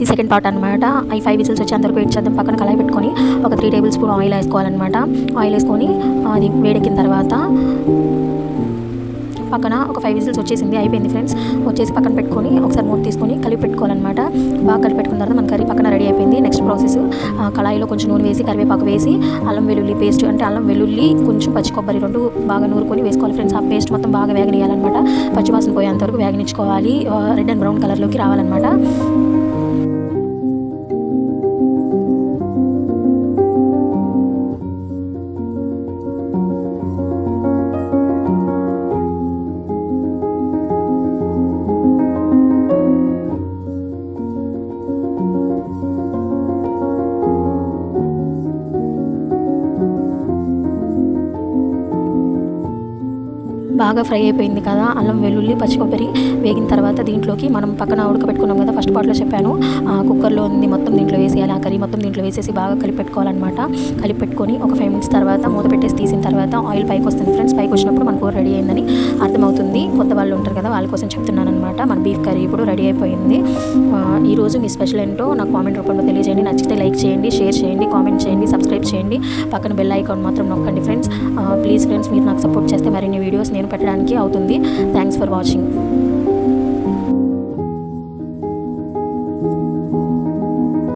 ఇది second part అనమాట. ఈ 5 విజిల్స్ వచ్చేంత వరకు వెయిట్ చేద్దాం. పక్కన కళాయి పెట్టుకొని ఒక 3 టేబుల్ స్పూన్ ఆయిల్ వేసుకోవాలన్నమాట. ఆయిల్ వేసుకొని అది వేడెక్కిన తర్వాత పక్కన ఒక 5 విజిల్స్ వచ్చేసింది, అయిపోయింది ఫ్రెండ్స్. వచ్చేసి పక్కన పెట్టుకొని ఒకసారి మూత తీసుకొని కలిపి పెట్టుకోవాలన్నమాట. బాగా కలిపి పెట్టుకున్న తర్వాత మన కర్రీ పక్కన రెడీ అయిపోయింది. నెక్స్ట్ ప్రాసెస్ కళాయిలో కొంచెం నూనె వేసి కరివేపాకు వేసి అల్లం వెల్లుల్లి పేస్ట్, అంటే అల్లం వెల్లుల్లి కొంచెం పచ్చి కొబ్బరి 2 బాగా నూరుకొని వేసుకోవాలి ఫ్రెండ్స్. ఆ పేస్ట్ మొత్తం బాగా వేగనియాలన్నమాట. పచ్చివాసన పోయేంత వరకు వేగనిచ్చుకోవాలి. రెడ్ అండ్ బ్రౌన్ కలర్లోకి రావాలన్నమాట. బాగా ఫ్రై అయిపోయింది కదా అల్లం వెల్లుల్లి పచ్చి కొబ్బరి. వేగిన తర్వాత దీంట్లోకి మనం పక్కన ఉడకబెట్టుకున్నాం కదా, ఫస్ట్ పార్ట్లో చెప్పాను, కుక్కర్లో ఉంది మొత్తం దీంట్లో వేసేయాలి. ఆ కర్రీ మొత్తం దీంట్లో వేసేసి బాగా కలిపి పెట్టుకోవాలన్నమాట. కలిపి పెట్టుకొని ఒక 5 మినిట్స్ తర్వాత మూత పెట్టేసి తీసిన తర్వాత ఆయిల్ పైకి వస్తుంది ఫ్రెండ్స్. పైకి వచ్చినప్పుడు మన కూర రెడీ అయిందని అర్థమవుతుంది. కొత్త వాళ్ళు ఉంటారు కదా, వాళ్ళ కోసం చెప్తున్నాను అనమాట. మన బీఫ్ కర్రీ ఇప్పుడు రెడీ అయిపోయింది. ఈరోజు మీ స్పెషల్ ఏంటో నాకు కామెంట్ రూపంలో తెలియజేయండి. నచ్చితే లైక్ చేయండి, షేర్ చేయండి, కామెంట్ చేయండి, సబ్స్క్రైబ్ చేయండి. పక్కన బెల్ ఐకాన్ మాత్రం నొక్కండి ఫ్రెండ్స్. ప్లీజ్ ఫ్రెండ్స్, మీరు నాకు సపోర్ట్ చేస్తే మరిన్ని వీడియోస్ నేను పెట్టడానికి అవుతుంది. Thanks for watching.